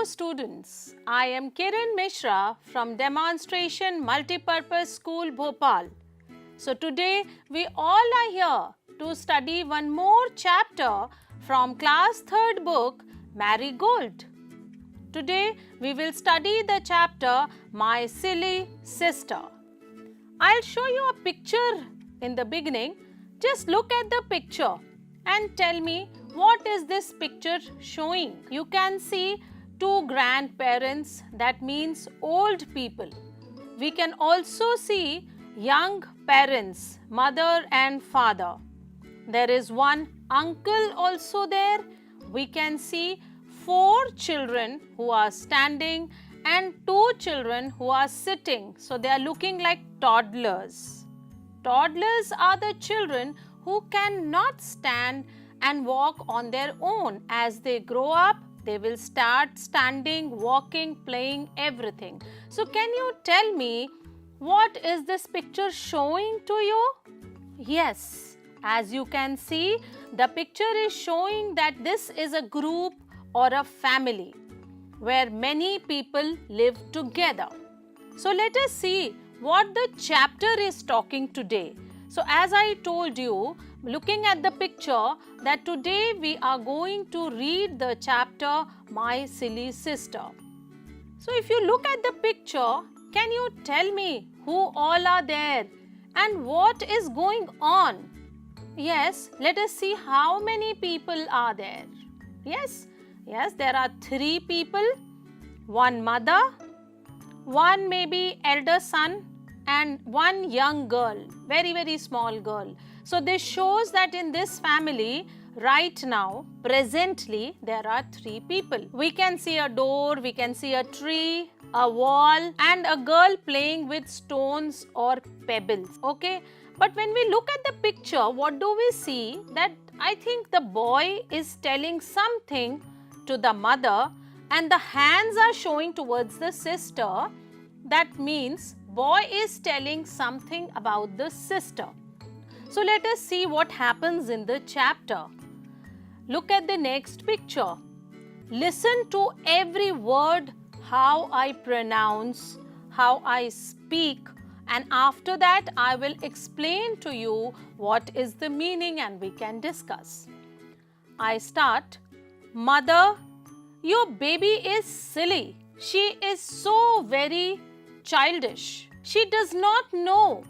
students. I am Kiran Mishra from Demonstration Multipurpose School, Bhopal. So today we all are here to study one more chapter from class 3rd book, Marigold. Today we will study the chapter My Silly Sister. I'll show you a picture in the beginning. Just look at the picture and tell me what is this picture showing. You can see two grandparents, that means old people. We can also see young parents, mother and father. There is one uncle also there. We can see 4 children who are standing and 2 children who are sitting. So they are looking like toddlers. Toddlers are the children who cannot stand and walk on their own. As they grow up, they will start standing, walking, playing, everything. So can you tell me what is this picture showing to you? Yes, as you can see, the picture is showing that this is a group or a family where many people live together. So let us see what the chapter is talking today. So as I told you, looking at the picture, that today we are going to read the chapter My Silly Sister. So if you look at the picture, can you tell me who all are there and what is going on? Yes, let us see how many people are there. Yes, there are 3 people, one mother, one maybe elder son and one young girl, very small girl. So this shows that in this family right now, presently, there are 3 people. We can see a door, we can see a tree, a wall and a girl playing with stones or pebbles. Okay, but when we look at the picture, what do we see? That I think the boy is telling something to the mother and the hands are showing towards the sister. That means boy is telling something about the sister. So let us see what happens in the chapter. Look at the next picture. Listen to every word, how I pronounce, how I speak, and after that I will explain to you what is the meaning and we can discuss. I start. Mother, your baby is silly. She is so very childish. She does not know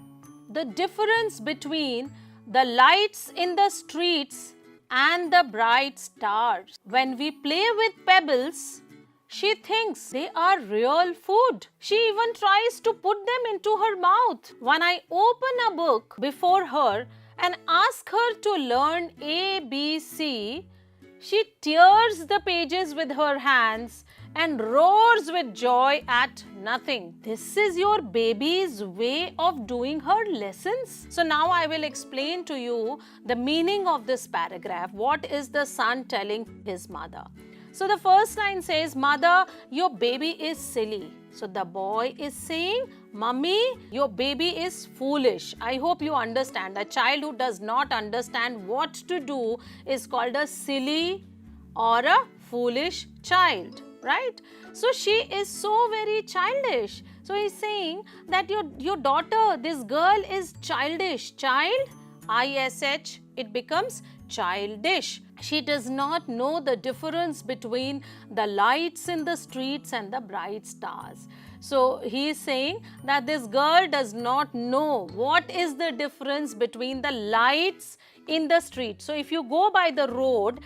the difference between the lights in the streets and the bright stars. When we play with pebbles, she thinks they are real food. She even tries to put them into her mouth. When I open a book before her and ask her to learn A, B, C, she tears the pages with her hands and roars with joy at nothing. This is your baby's way of doing her lessons. So now I will explain to you the meaning of this paragraph. What is the son telling his mother? So the first line says, Mother, your baby is silly. So the boy is saying, Mummy, your baby is foolish. I hope you understand. A child who does not understand what to do is called a silly or a foolish child, right? So she is so very childish. So he's saying that your daughter, this girl is childish. Child, I-S-H, it becomes childish. She does not know the difference between the lights in the streets and the bright stars. So he is saying that this girl does not know what is the difference between the lights in the street. So if you go by the road,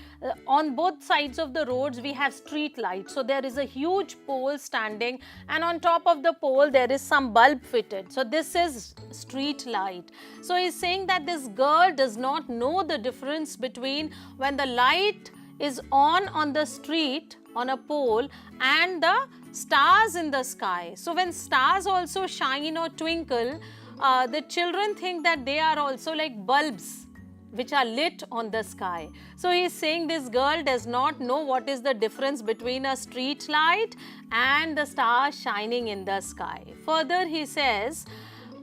on both sides of the roads we have street lights. So there is a huge pole standing and on top of the pole there is some bulb fitted. So this is street light. So he's saying that this girl does not know the difference between when the light is on the street on a pole and the stars in the sky. So when stars also shine or twinkle, the children think that they are also like bulbs which are lit on the sky. So he is saying this girl does not know what is the difference between a street light and the stars shining in the sky. Further he says,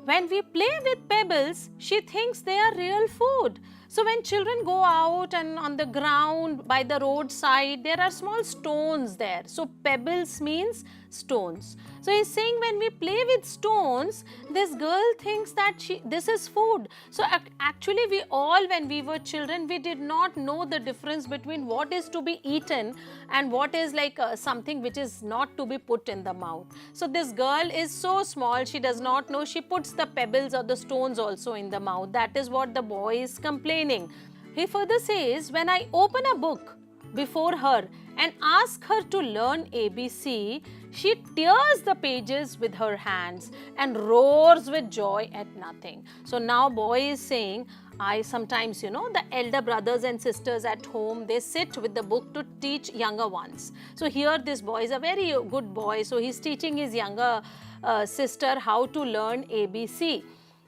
when we play with pebbles, she thinks they are real food. So when children go out and on the ground by the roadside, there are small stones there. So pebbles means stones. So he's saying when we play with stones, this girl thinks that this is food. So actually we all, when we were children, we did not know the difference between what is to be eaten and what is like something which is not to be put in the mouth. So this girl is so small, she does not know. She puts the pebbles or the stones also in the mouth. That is what the boy is complaining. He further says, when I open a book before her and ask her to learn ABC, she tears the pages with her hands and roars with joy at nothing. So now boy is saying, I sometimes, the elder brothers and sisters at home, they sit with the book to teach younger ones. So here this boy is a very good boy. So he's teaching his younger sister how to learn ABC.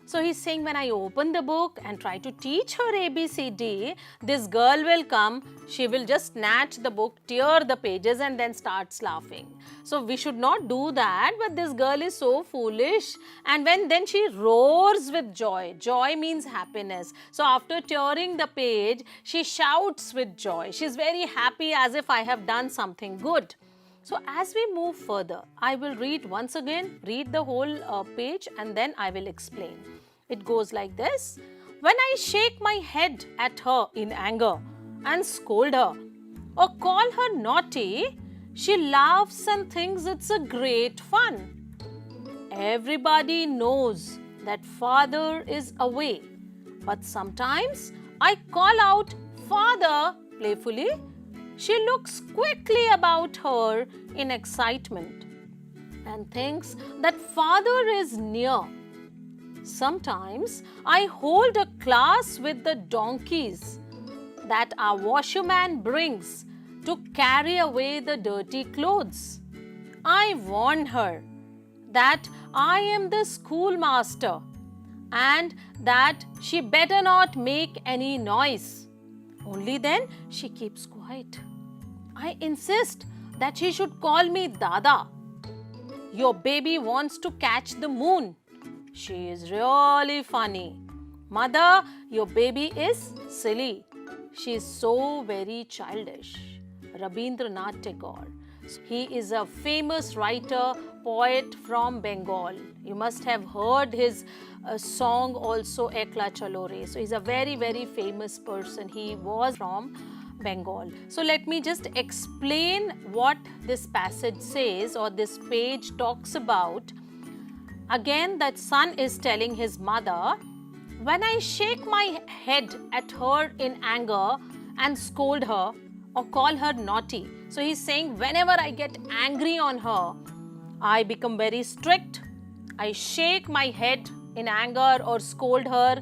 So he's saying, when I open the book and try to teach her ABCD, this girl will come, she will just snatch the book, tear the pages and then starts laughing. So we should not do that, but this girl is so foolish, and then she roars with joy. Joy means happiness. So after tearing the page, she shouts with joy. She's very happy, as if I have done something good. So as we move further, I will read once again, read the whole page and then I will explain. It goes like this. When I shake my head at her in anger and scold her or call her naughty, she laughs and thinks it's a great fun. Everybody knows that father is away, but sometimes I call out father playfully. She looks quickly about her in excitement and thinks that father is near. Sometimes I hold a class with the donkeys that our washerman brings to carry away the dirty clothes. I warn her that I am the schoolmaster and that she better not make any noise. Only then she keeps quiet. I insist that she should call me Dada. Your baby wants to catch the moon. She is really funny. Mother, your baby is silly. She is so very childish. Rabindranath Tagore. He is a famous writer, poet from Bengal. You must have heard his song also, Ekla Chalo Re. So he's a very, very famous person. He was from Bengal. So let me just explain what this passage says, or this page talks about. Again, that son is telling his mother, when I shake my head at her in anger and scold her or call her naughty. So he's saying, whenever I get angry on her, I become very strict. I shake my head in anger or scold her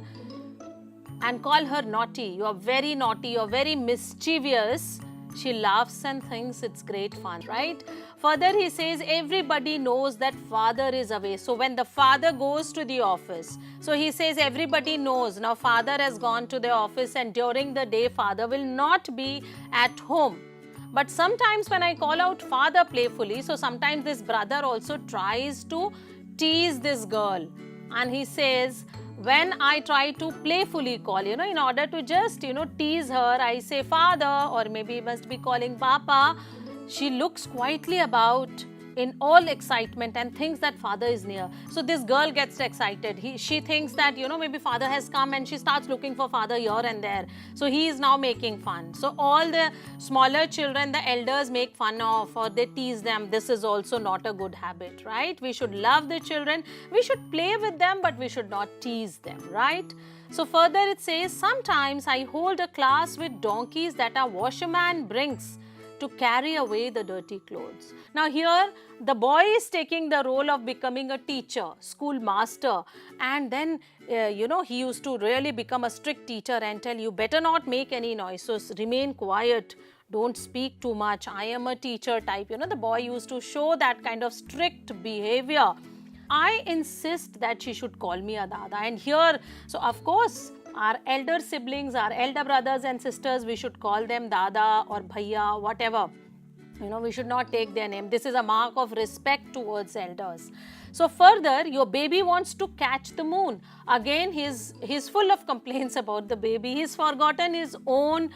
and call her naughty. You are very naughty, you are very mischievous. She laughs and thinks it's great fun, right? Further he says, everybody knows that father is away. So when the father goes to the office, so he says everybody knows. Now father has gone to the office and during the day father will not be at home. But sometimes when I call out father playfully, so sometimes this brother also tries to tease this girl. And he says, when I try to playfully call, in order to just, tease her, I say father, or maybe he must be calling papa. She looks quietly about in all excitement and thinks that father is near. So this girl gets excited. She thinks that, maybe father has come, and she starts looking for father here and there. So he is now making fun. So all the smaller children, the elders make fun of, or they tease them. This is also not a good habit, right? We should love the children. We should play with them, but we should not tease them, right? So further it says, sometimes I hold a class with donkeys that our washerman brings to carry away the dirty clothes. Now here the boy is taking the role of becoming a teacher, schoolmaster, and then he used to really become a strict teacher and tell you better not make any noise, so remain quiet, don't speak too much, I am a teacher type. The boy used to show that kind of strict behavior. I insist that she should call me a Dada, and here, so of course, our elder siblings, our elder brothers and sisters, we should call them Dada or Bhaiya, whatever. We should not take their name. This is a mark of respect towards elders. So further, your baby wants to catch the moon. Again, he's full of complaints about the baby. He's forgotten his own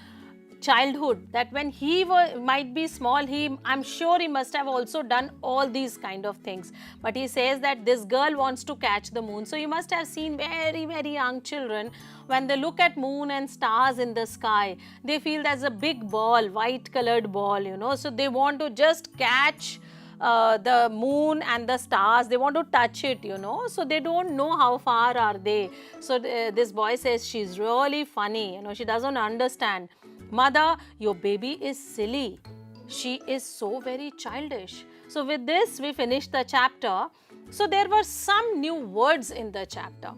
childhood, that when he might be small, I'm sure he must have also done all these kind of things. But he says that this girl wants to catch the moon. So you must have seen very, very young children, when they look at moon and stars in the sky, they feel there's a big ball, white colored ball, so they want to just catch the moon and the stars. They want to touch it, so they don't know how far are they. So this boy says she's really funny, she doesn't understand. Mother, your baby is silly. She is so very childish. So with this, we finished the chapter. So there were some new words in the chapter.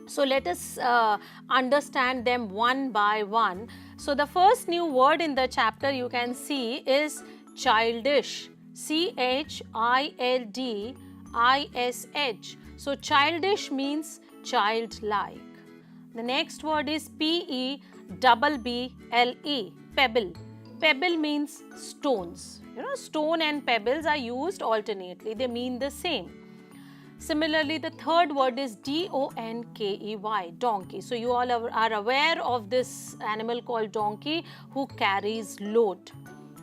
So let us understand them one by one. So the first new word in the chapter you can see is childish. childish. So childish means childlike. The next word is pebble. Pebble. Pebble means stones. Stone and pebbles are used alternately. They mean the same. Similarly, the third word is donkey, donkey. So you all are aware of this animal called donkey who carries load.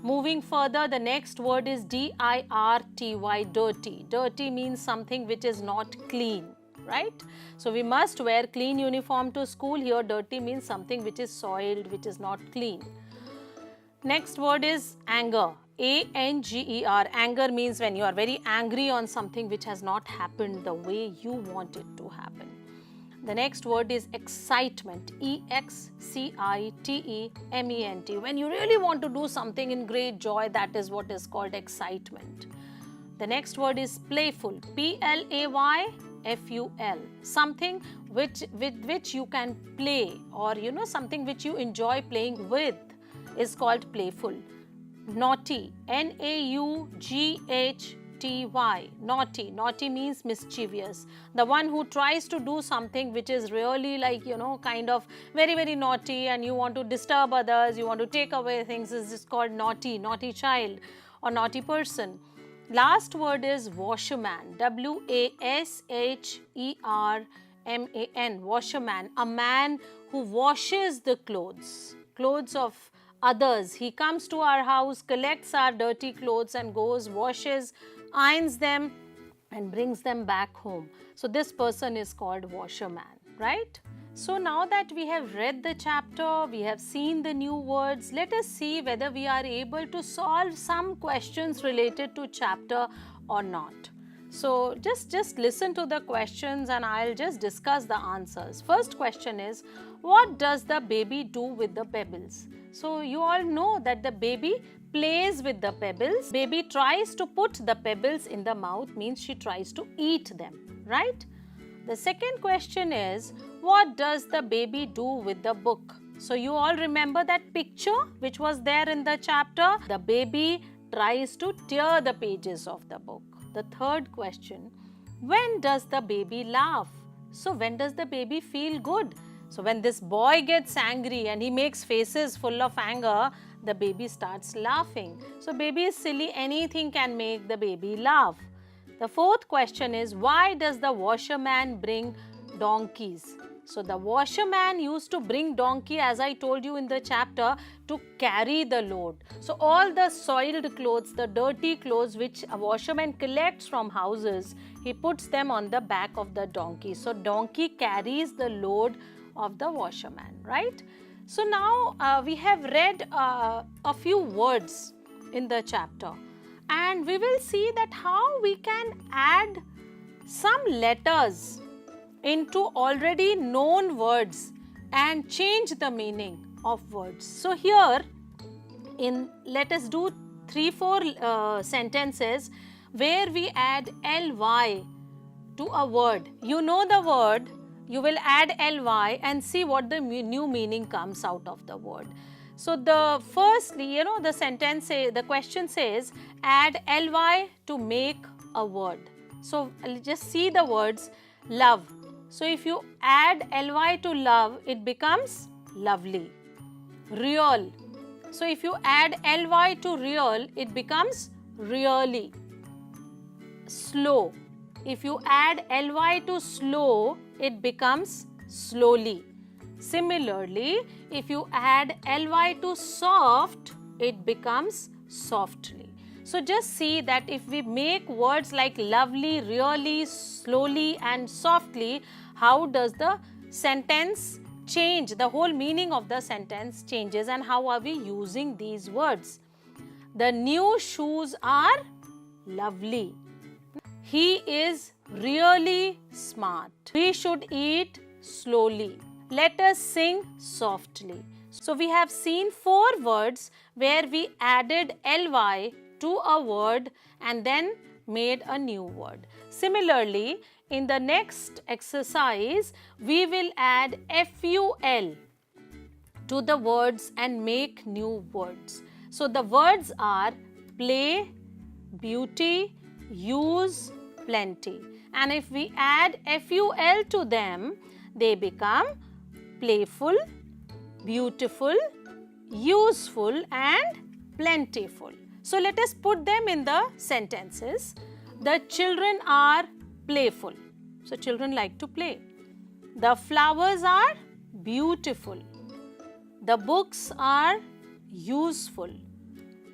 Moving further, the next word is dirty, dirty. Dirty means something which is not clean, right? So we must wear clean uniform to school. Here dirty means something which is soiled, which is not clean. Next word is anger. anger. Anger means when you are very angry on something which has not happened the way you want it to happen. The next word is excitement. excitement. When you really want to do something in great joy, that is what is called excitement. The next word is playful. playful. Something with which you can play, or something which you enjoy playing with is called playful. Naughty. naughty. Naughty means mischievous. The one who tries to do something which is really like, kind of very, very naughty, and you want to disturb others, you want to take away things, is called naughty. Naughty child or naughty person. Last word is washerman. washerman. Washerman. A man who washes the clothes of others. He comes to our house, collects our dirty clothes and goes, washes, irons them and brings them back home. So this person is called washerman, right? So now that we have read the chapter, we have seen the new words, let us see whether we are able to solve some questions related to chapter or not. So just listen to the questions and I'll just discuss the answers. First question is, what does the baby do with the pebbles? So you all know that the baby plays with the pebbles. Baby tries to put the pebbles in the mouth, means she tries to eat them, right? The second question is, what does the baby do with the book? So you all remember that picture which was there in the chapter? The baby tries to tear the pages of the book. The third question, when does the baby laugh? So when does the baby feel good? So when this boy gets angry and he makes faces full of anger, the baby starts laughing. So baby is silly, anything can make the baby laugh. The fourth question is, why does the washerman bring donkeys? So the washerman used to bring donkey, as I told you in the chapter, to carry the load. So all the soiled clothes, the dirty clothes which a washerman collects from houses, he puts them on the back of the donkey. So donkey carries the load of the washerman, right? So now we have read a few words in the chapter, and we will see that how we can add some letters into already known words and change the meaning of words. So here let us do 3-4 sentences where we add ly to a word. You know the word, you will add ly and see what the new meaning comes out of the word. So the firstly, the sentence the question says, add ly to make a word. So just see the words love. So if you add ly to love, it becomes lovely. Real. So if you add ly to real, it becomes really. Slow. If you add ly to slow, it becomes slowly. Similarly, if you add ly to soft, it becomes softly. So just see that if we make words like lovely, really, slowly and softly, how does the sentence change? The whole meaning of the sentence changes, and how are we using these words? The new shoes are lovely. He is really smart. We should eat slowly. Let us sing softly. So we have seen 4 words where we added ly to a word and then made a new word. Similarly, in the next exercise, we will add ful to the words and make new words. So the words are play, beauty, use, plenty. And if we add ful to them, they become playful, beautiful, useful and plentiful. So let us put them in the sentences. The children are playful. So children like to play. The flowers are beautiful. The books are useful.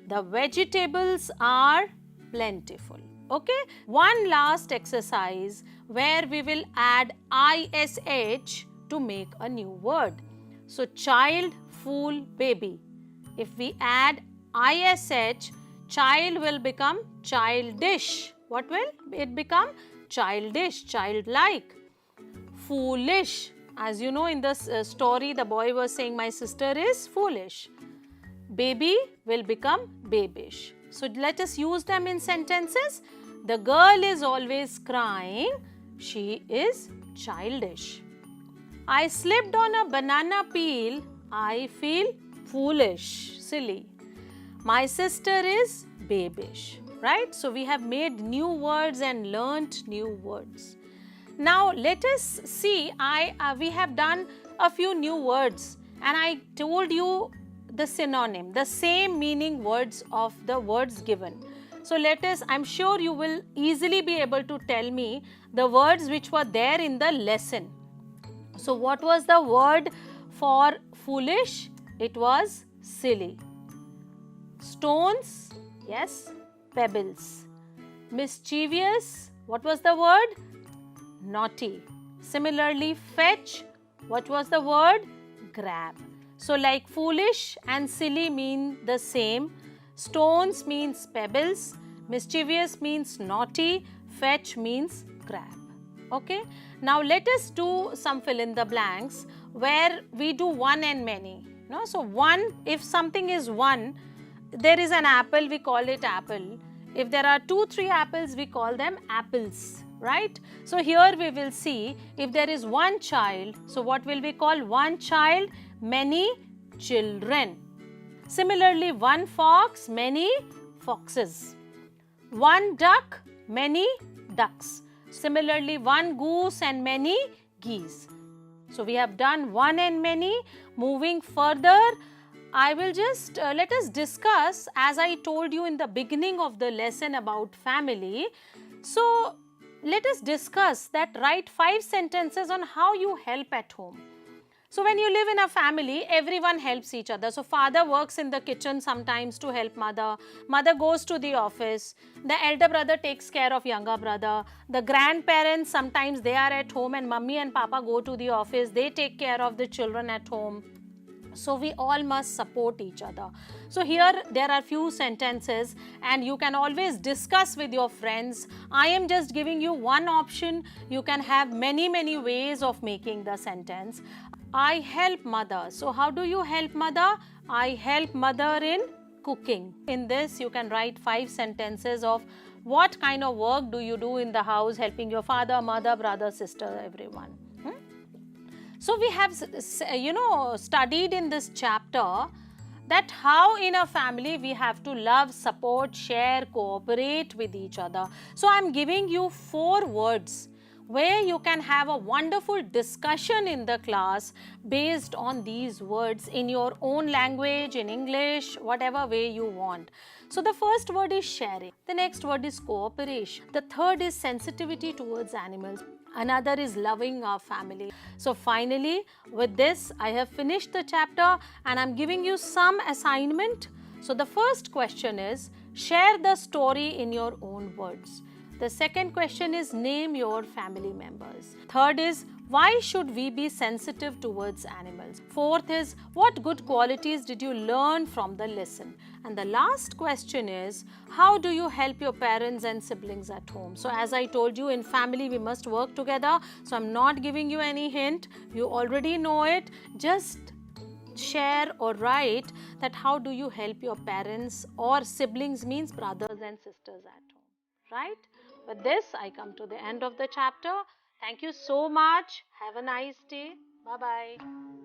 The vegetables are plentiful. Okay. One last exercise where we will add ish to make a new word. So child, fool, baby. If we add ish, child will become childish. What will it become? Childish, childlike. Foolish. As you know, in this story, the boy was saying, my sister is foolish. Baby will become babyish. So let us use them in sentences. The girl is always crying. She is childish. I slipped on a banana peel. I feel foolish, silly. My sister is babyish, right? So we have made new words and learnt new words. Now let us see, we have done a few new words and I told you the synonym, the same meaning words of the words given. So let us, I'm sure you will easily be able to tell me the words which were there in the lesson. So what was the word for foolish? It was silly. Stones, yes, pebbles. Mischievous, what was the word? Naughty. Similarly, fetch, what was the word? Grab. So like foolish and silly mean the same. Stones means pebbles. Mischievous means naughty. Fetch means grab. Okay. Now let us do some fill in the blanks where we do one and many. No? So one, if something is one, there is an apple, we call it apple. If there are 2, 3 apples, we call them apples, right? So here we will see if there is one child, so what will we call one child? Many children. Similarly, one fox, many foxes. One duck, many ducks. Similarly, one goose and many geese. So we have done one and many. Moving further, I will just let us discuss, as I told you in the beginning of the lesson about family. So let us discuss that, write 5 sentences on how you help at home. So when you live in a family, everyone helps each other. So father works in the kitchen sometimes to help mother. Mother goes to the office. The elder brother takes care of younger brother. The grandparents, sometimes they are at home and mummy and papa go to the office. They take care of the children at home. So we all must support each other. So here there are few sentences and you can always discuss with your friends. I am just giving you one option. You can have many ways of making the sentence. I help mother. So how do you help mother? I help mother in cooking. In this you can write 5 sentences of what kind of work do you do in the house, helping your father, mother, brother, sister, everyone. So we have, studied in this chapter that how in a family we have to love, support, share, cooperate with each other. So I am giving you 4 words where you can have a wonderful discussion in the class based on these words in your own language, in English, whatever way you want. So the first word is sharing, the next word is cooperation, the third is sensitivity towards animals, another is loving our family. So finally, with this, I have finished the chapter and I'm giving you some assignment. So the first question is, share the story in your own words. The second question is, name your family members. Third is, why should we be sensitive towards animals? Fourth is, what good qualities did you learn from the lesson? And the last question is, how do you help your parents and siblings at home? So as I told you, in family we must work together. So I'm not giving you any hint. You already know it. Just share or write that how do you help your parents, or siblings means brothers and sisters at home, right? With this, I come to the end of the chapter. Thank you so much. Have a nice day. Bye-bye.